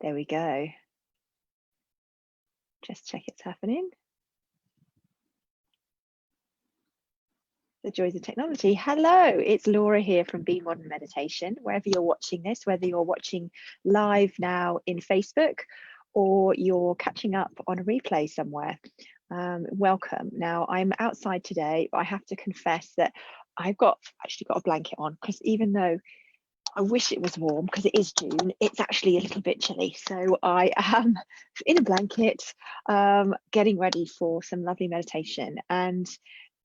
There we go. Just check it's happening. The joys of technology. Hello, it's Laura here from Be Modern Meditation. Wherever you're watching this, whether you're watching live now in Facebook or you're catching up on a replay somewhere, welcome. Now, I'm outside today, but I have to confess that I've actually got a blanket on, because even though I wish it was warm, because it is June, it's actually a little bit chilly. So I am in a blanket, getting ready for some lovely meditation. And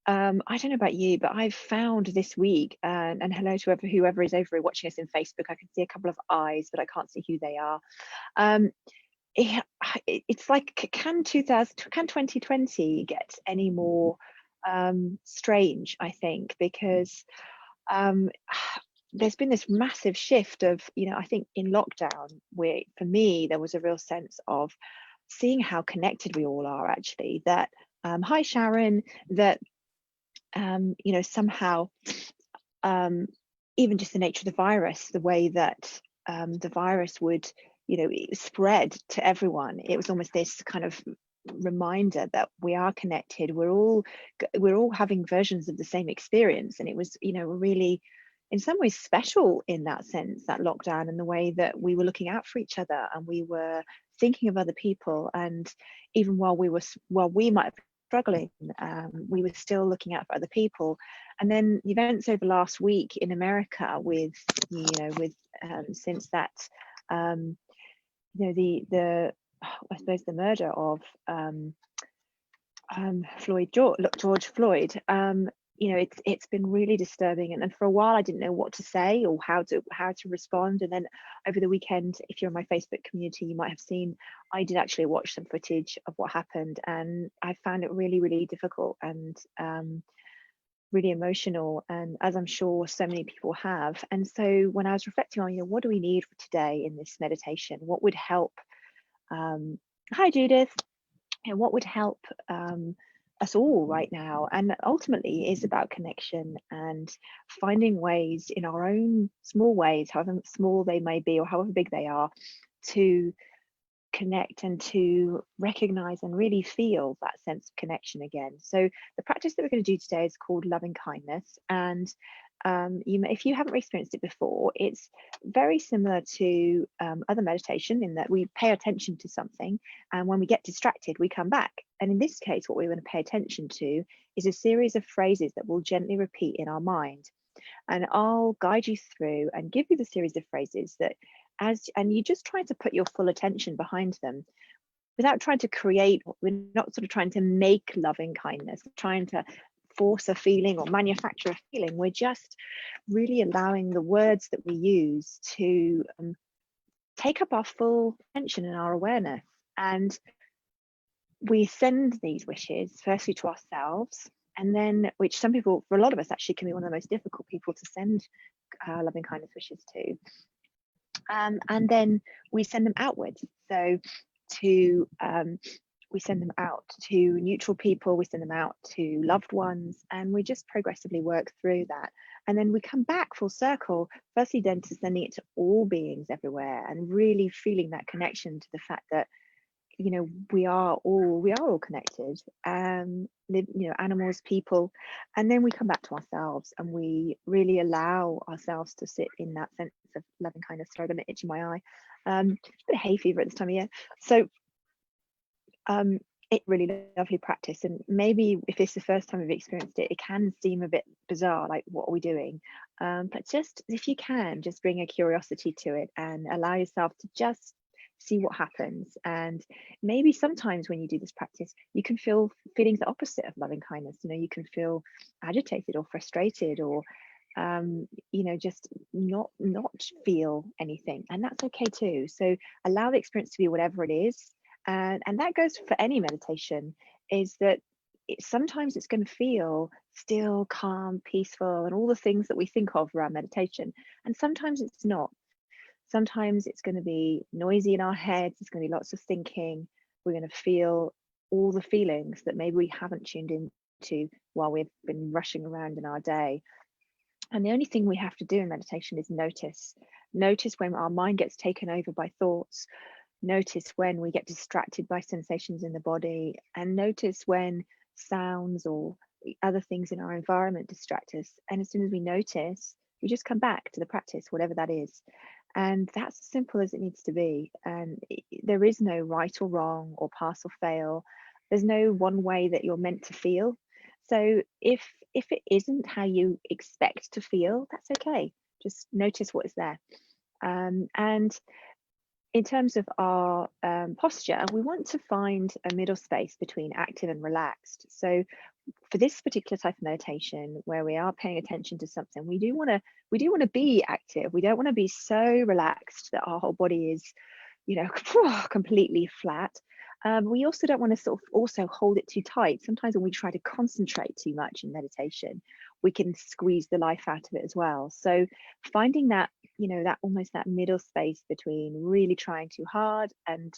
I don't know about you, but I've found this week, and hello to whoever is over watching us in Facebook. I can see a couple of eyes, but I can't see who they are. It's like, can 2020 get any more strange? I think, because there's been this massive shift of, I think in lockdown, where for me there was a real sense of seeing how connected we all are, actually. That hi Sharon, that somehow even just the nature of the virus, the way that the virus would spread to everyone, it was almost this kind of reminder that we are connected, we're all having versions of the same experience. And it was really, in some ways, special in that sense, that lockdown, and the way that we were looking out for each other and we were thinking of other people. And even while we might have struggling, we were still looking out for other people. And then the events over last week in America, with since that the I suppose the murder of George Floyd, it's been really disturbing, and for a while I didn't know what to say or how to respond. And then over the weekend, if you're in my Facebook community, you might have seen I did actually watch some footage of what happened, and I found it really, really difficult and really emotional, and as I'm sure so many people have. And so when I was reflecting on, what do we need for today in this meditation, what would help, hi Judith, and what would help us all right now, and ultimately is about connection and finding ways in our own small ways, however small they may be or however big they are, to connect and to recognize and really feel that sense of connection again. So the practice that we're going to do today is called loving kindness. And if you haven't experienced it before, it's very similar to other meditation, in that we pay attention to something, and when we get distracted, we come back. And in this case, what we're going to pay attention to is a series of phrases that we'll gently repeat in our mind. And I'll guide you through and give you the series of phrases that, and you just try to put your full attention behind them, without trying to create. We're not sort of trying to make loving kindness, trying to force a feeling or manufacture a feeling. We're just really allowing the words that we use to take up our full attention and our awareness. And we send these wishes firstly to ourselves, and then, which some people, for a lot of us, actually can be one of the most difficult people to send loving kindness wishes to. And then we send them outwards. So we send them out to neutral people, we send them out to loved ones, and we just progressively work through that. And then we come back full circle, firstly then to sending it to all beings everywhere, and really feeling that connection to the fact that we are all connected, animals, people. And then we come back to ourselves, and we really allow ourselves to sit in that sense of loving kindness. Sorry, I'm gonna itch in my eye. A bit of hay fever at this time of year, so it's really lovely practice. And maybe if it's the first time you've experienced it, it can seem a bit bizarre, like, what are we doing? But just, if you can, just bring a curiosity to it and allow yourself to just see what happens. And maybe sometimes when you do this practice, you can feel feelings the opposite of loving kindness. You can feel agitated or frustrated, or just not feel anything, and that's okay too. So allow the experience to be whatever it is. And that goes for any meditation, is that sometimes it's going to feel still, calm, peaceful, and all the things that we think of around meditation, and sometimes it's not. Sometimes it's going to be noisy in our heads, there's going to be lots of thinking, we're going to feel all the feelings that maybe we haven't tuned into while we've been rushing around in our day. And the only thing we have to do in meditation is notice when our mind gets taken over by thoughts. Notice when we get distracted by sensations in the body, and notice when sounds or other things in our environment distract us. And as soon as we notice, we just come back to the practice, whatever that is. And that's as simple as it needs to be. And there is no right or wrong or pass or fail. There's no one way that you're meant to feel. So if it isn't how you expect to feel, that's okay. Just notice what is there. And in terms of our posture, we want to find a middle space between active and relaxed. So for this particular type of meditation, where we are paying attention to something, we do want to be active. We don't want to be so relaxed that our whole body is, completely flat. We also don't want to sort of also hold it too tight. Sometimes when we try to concentrate too much in meditation, we can squeeze the life out of it as well. So finding that, that almost that middle space between really trying too hard and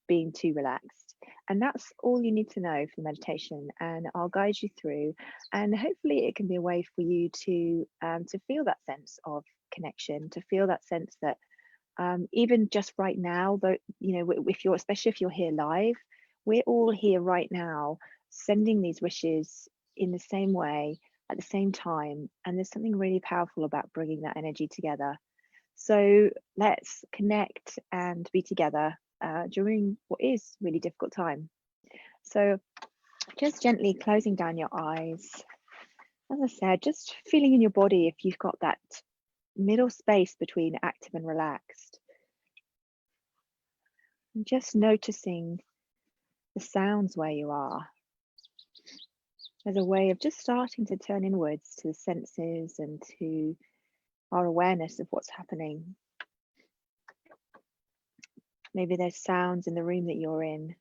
being too relaxed. And that's all you need to know for meditation. And I'll guide you through. And hopefully it can be a way for you to feel that sense of connection, to feel that sense that even just right now, though, especially if you're here live, we're all here right now sending these wishes in the same way at the same time. And there's something really powerful about bringing that energy together. So let's connect and be together during what is really difficult time. So just gently closing down your eyes. As I said, just feeling in your body if you've got that middle space between active and relaxed. And just noticing the sounds where you are as a way of just starting to turn inwards to the senses and to our awareness of what's happening. Maybe there's sounds in the room that you're in.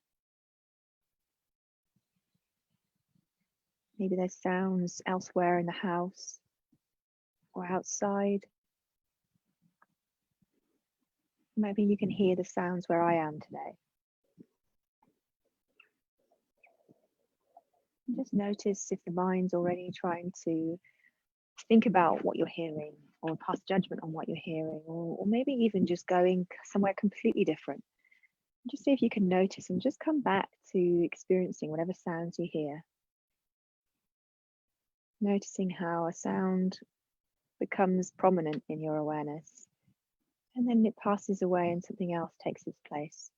Maybe there's sounds elsewhere in the house or outside. Maybe you can hear the sounds where I am today. And just notice if the mind's already trying to think about what you're hearing or pass judgment on what you're hearing, or maybe even just going somewhere completely different. Just see if you can notice and just come back to experiencing whatever sounds you hear. Noticing how a sound becomes prominent in your awareness, and then it passes away and something else takes its place.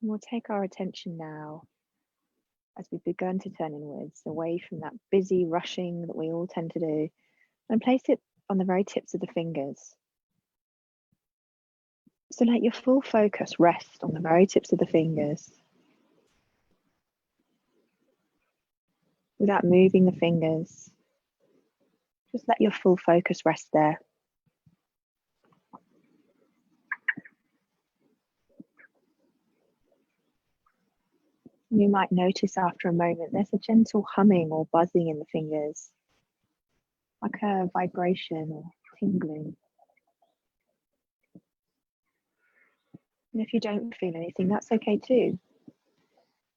And we'll take our attention now, as we've begun to turn inwards, away from that busy rushing that we all tend to do, and place it on the very tips of the fingers. So let your full focus rest on the very tips of the fingers, without moving the fingers. Just let your full focus rest there. You might notice after a moment there's a gentle humming or buzzing in the fingers, like a vibration or tingling. And if you don't feel anything, that's okay too.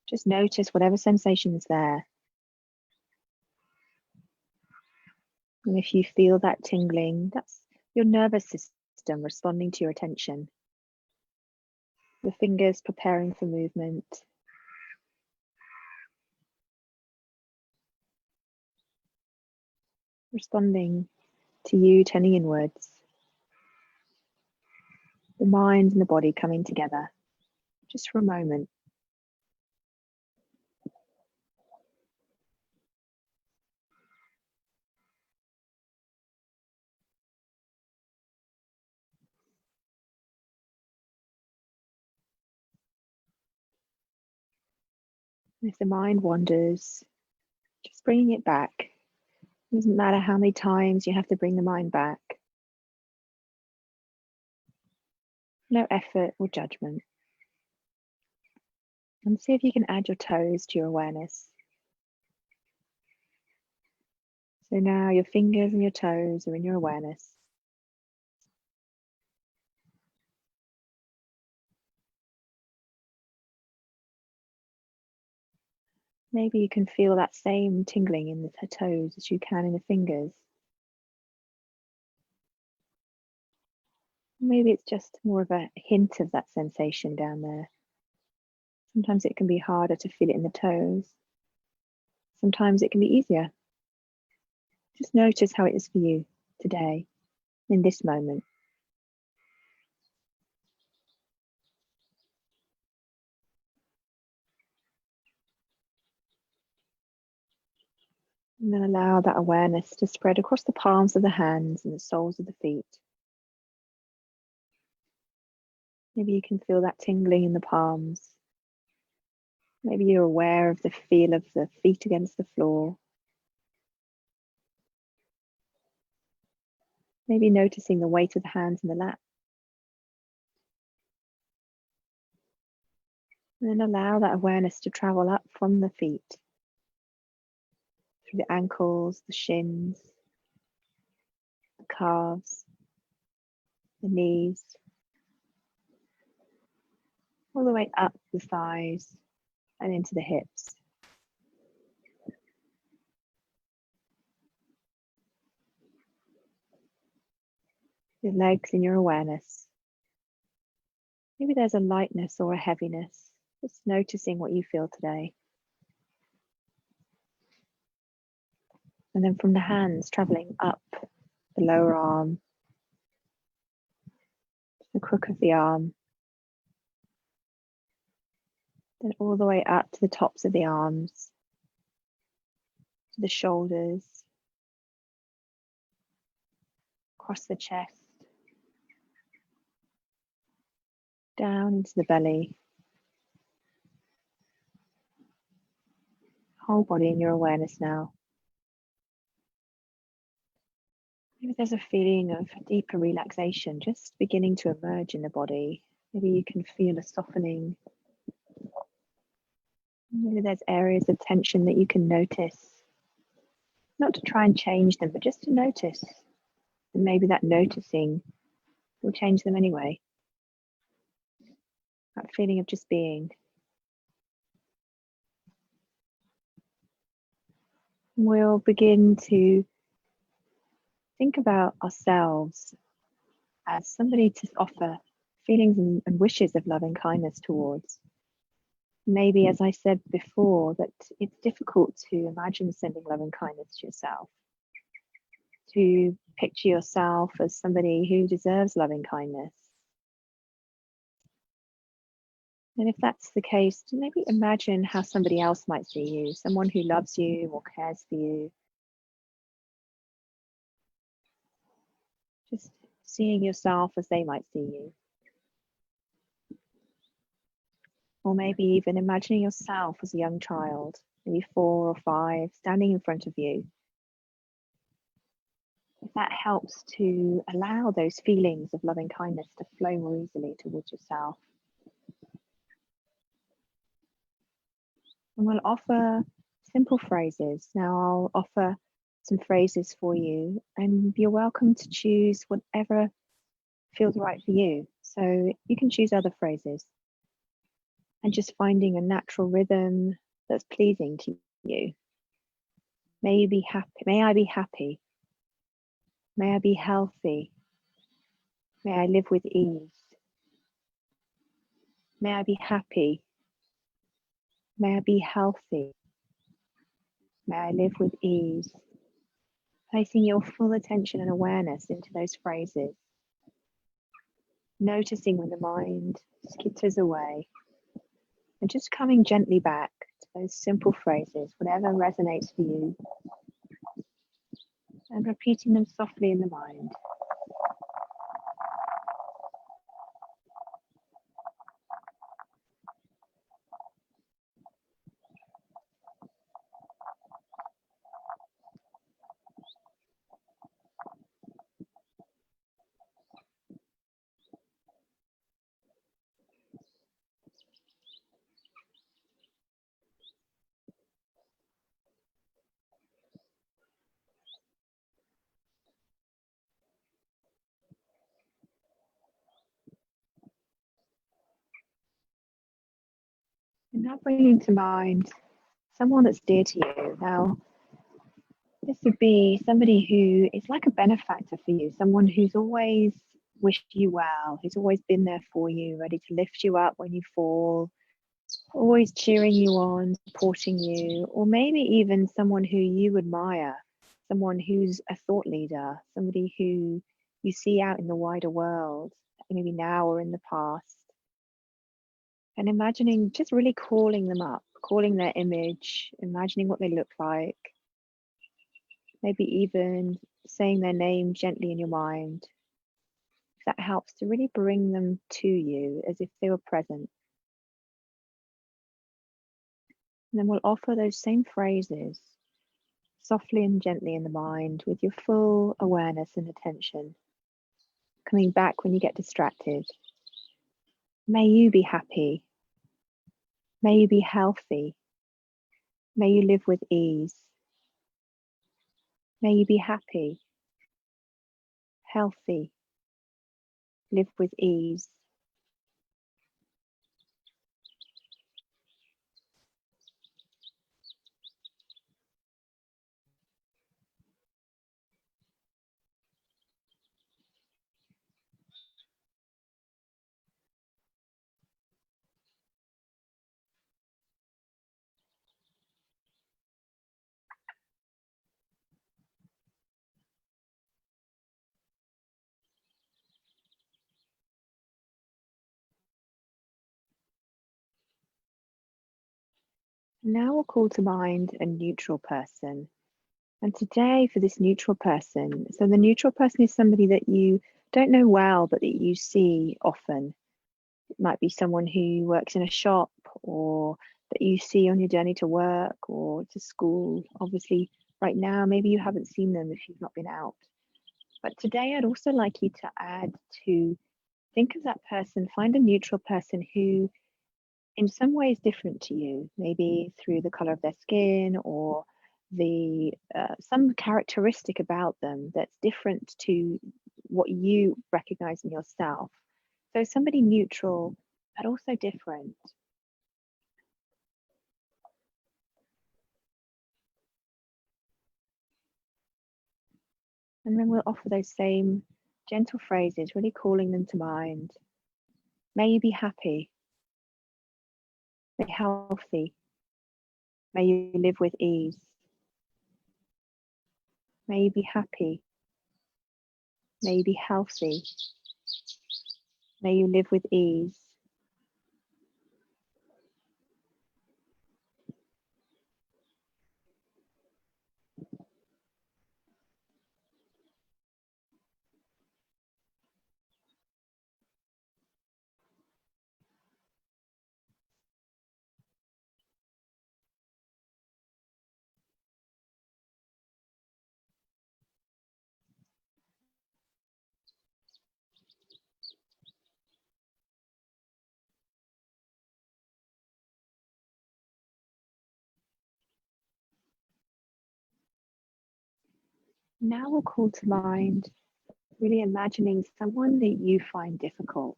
Just notice whatever sensation is there. And if you feel that tingling, that's your nervous system responding to your attention. The fingers preparing for movement. Responding to you turning inwards. The mind and the body coming together, just for a moment. And if the mind wanders, just bringing it back. It doesn't matter how many times you have to bring the mind back. No effort or judgment. And see if you can add your toes to your awareness. So now your fingers and your toes are in your awareness. Maybe you can feel that same tingling in the toes as you can in the fingers. Maybe it's just more of a hint of that sensation down there. Sometimes it can be harder to feel it in the toes. Sometimes it can be easier. Just notice how it is for you today, in this moment. And then allow that awareness to spread across the palms of the hands and the soles of the feet. Maybe you can feel that tingling in the palms. Maybe you're aware of the feel of the feet against the floor. Maybe noticing the weight of the hands in the lap. And then allow that awareness to travel up from the feet, through the ankles, the shins, the calves, the knees, all the way up the thighs and into the hips. Your legs in your awareness. Maybe there's a lightness or a heaviness. Just noticing what you feel today. And then from the hands, traveling up the lower arm, the crook of the arm, then all the way up to the tops of the arms, to the shoulders, across the chest, down into the belly. Whole body in your awareness now. Maybe there's a feeling of deeper relaxation just beginning to emerge in the body. Maybe you can feel a softening. Maybe there's areas of tension that you can notice. Not to try and change them, but just to notice. And maybe that noticing will change them anyway. That feeling of just being. We'll begin to think about ourselves as somebody to offer feelings and wishes of love and kindness towards. Maybe, as I said before, that it's difficult to imagine sending love and kindness to yourself, to picture yourself as somebody who deserves loving kindness. And if that's the case, maybe imagine how somebody else might see you, someone who loves you or cares for you. Just seeing yourself as they might see you. Or maybe even imagining yourself as a young child, maybe 4 or 5, standing in front of you. If that helps to allow those feelings of loving kindness to flow more easily towards yourself. And we'll offer simple phrases. Now I'll offer some phrases for you, and you're welcome to choose whatever feels right for you. So you can choose other phrases. And just finding a natural rhythm that's pleasing to you. May I be happy. May I be healthy. May I live with ease. May I be happy. May I be healthy. May I live with ease. Placing your full attention and awareness into those phrases. Noticing when the mind skitters away. And just coming gently back to those simple phrases, whatever resonates for you. And repeating them softly in the mind. And now bringing to mind someone that's dear to you. Now, this would be somebody who is like a benefactor for you, someone who's always wish you well, who's always been there for you, ready to lift you up when you fall, always cheering you on, supporting you, or maybe even someone who you admire, someone who's a thought leader, somebody who you see out in the wider world, maybe now or in the past. And imagining just really calling them up, calling their image, imagining what they look like, maybe even saying their name gently in your mind. If that helps to really bring them to you as if they were present. And then we'll offer those same phrases softly and gently in the mind with your full awareness and attention. Coming back when you get distracted. May you be happy. May you be healthy. May you live with ease. May you be happy, healthy, live with ease. Now we'll call to mind a neutral person. And today, for this neutral person, so the neutral person is somebody that you don't know well, but that you see often. It might be someone who works in a shop or that you see on your journey to work or to school. Obviously, right now, maybe you haven't seen them if you've not been out. But today, I'd also like you to add to think of that person, find a neutral person who, in some ways, different to you, maybe through the color of their skin or the some characteristic about them that's different to what you recognize in yourself. So somebody neutral, but also different. And then we'll offer those same gentle phrases, really calling them to mind. May you be happy. May you be healthy. May you live with ease. May you be happy. May you be healthy. May you live with ease. Now we'll call to mind really imagining someone that you find difficult.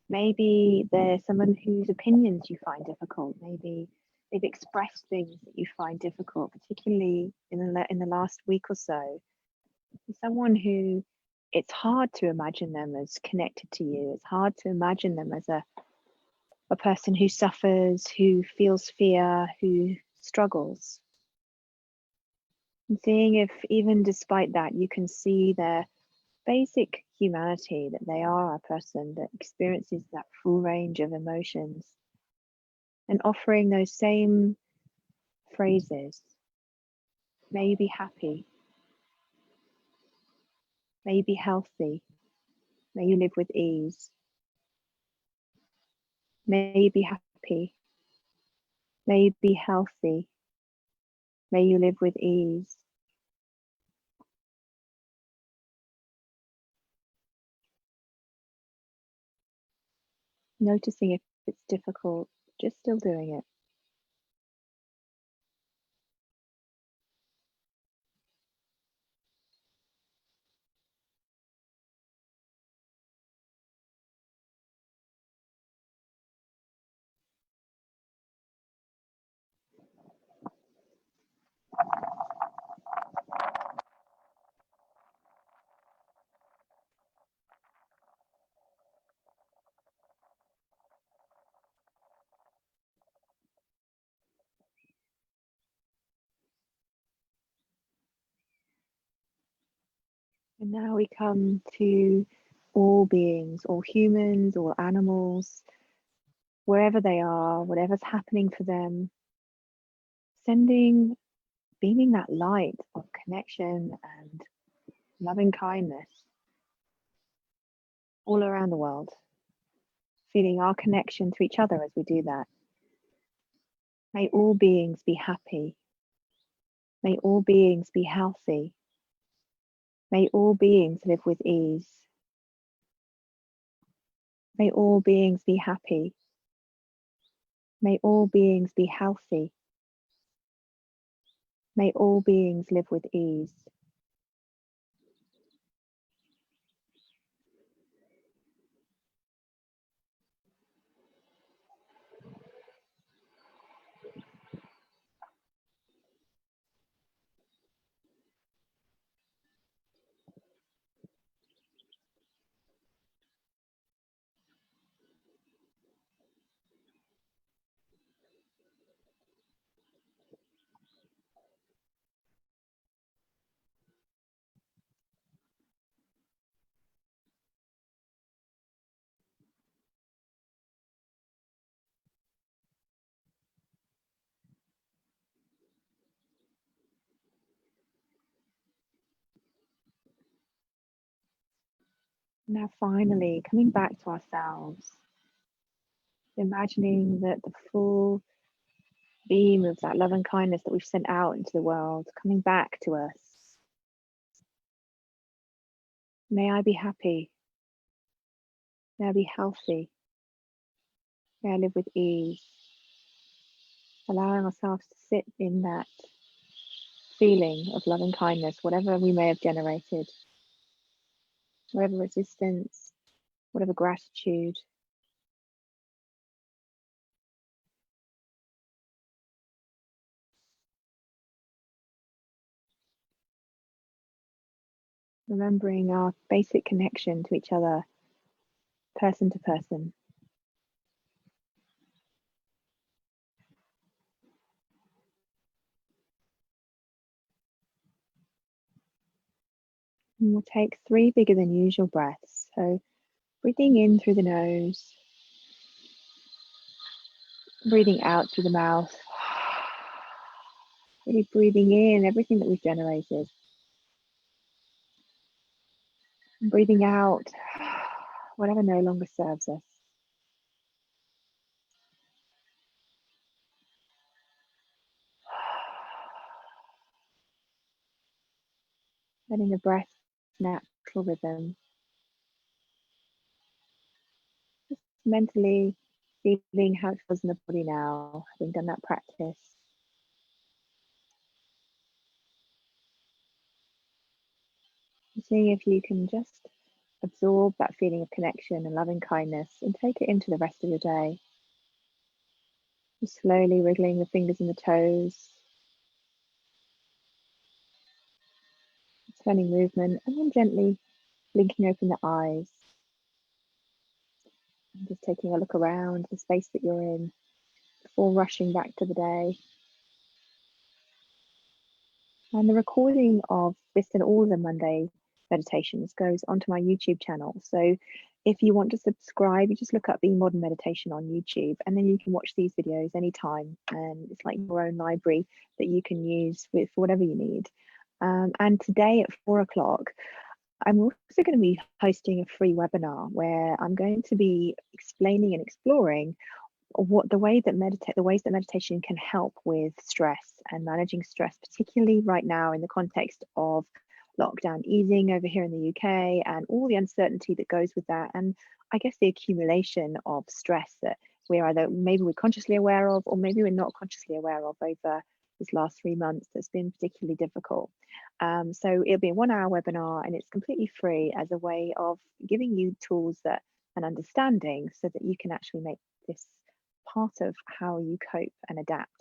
Maybe there's someone whose opinions you find difficult. Maybe they've expressed things that you find difficult, particularly in the last week or so. Someone who it's hard to imagine them as connected to you. It's hard to imagine them as a person who suffers, who feels fear, who struggles. And seeing if even despite that, you can see their basic humanity, that they are a person that experiences that full range of emotions, and offering those same phrases. May you be happy. May you be healthy. May you live with ease. May you be happy. May you be healthy. May you live with ease. Noticing if it's difficult, just still doing it. And now we come to all beings, all humans, all animals, wherever they are, whatever's happening for them, beaming that light of connection and loving kindness all around the world, feeling our connection to each other as we do that. May all beings be happy. May all beings be healthy. May all beings live with ease. May all beings be happy. May all beings be healthy. May all beings live with ease. Now, finally, coming back to ourselves, imagining that the full beam of that love and kindness that we've sent out into the world coming back to us. May I be happy. May I be healthy. May I live with ease. Allowing ourselves to sit in that feeling of love and kindness, whatever we may have generated, whatever resistance, whatever gratitude. Remembering our basic connection to each other, person to person. And we'll take 3 bigger than usual breaths. So breathing in through the nose, breathing out through the mouth, really breathing in everything that we've generated, and breathing out whatever no longer serves us. Letting the breath natural rhythm, just mentally feeling how it feels in the body now, having done that practice. Seeing if you can just absorb that feeling of connection and loving kindness and take it into the rest of the day. Just slowly wriggling the fingers and the toes, turning movement, and then gently blinking open the eyes. And just taking a look around the space that you're in before rushing back to the day. And the recording of this and all of the Monday meditations goes onto my YouTube channel. So if you want to subscribe, you just look up Being Modern Meditation on YouTube, and then you can watch these videos anytime. And it's like your own library that you can use for whatever you need. And today at 4 o'clock, I'm also going to be hosting a free webinar where I'm going to be explaining and exploring what the ways that meditation can help with stress and managing stress, particularly right now in the context of lockdown easing over here in the UK and all the uncertainty that goes with that, and I guess the accumulation of stress that maybe we're consciously aware of, or maybe we're not consciously aware of over this last 3 months that's been particularly difficult. So it'll be a 1-hour webinar, and it's completely free as a way of giving you tools and understanding so that you can actually make this part of how you cope and adapt.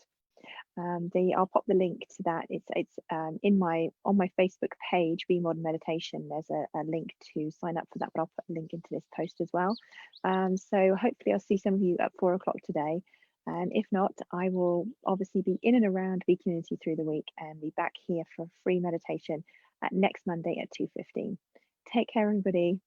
I'll pop the link to that. It's on my Facebook page, Be Modern Meditation. There's a link to sign up for that, but I'll put a link into this post as well. So hopefully I'll see some of you at 4 o'clock today. And if not, I will obviously be in and around the community through the week and be back here for free meditation next Monday at 2:15. Take care, everybody.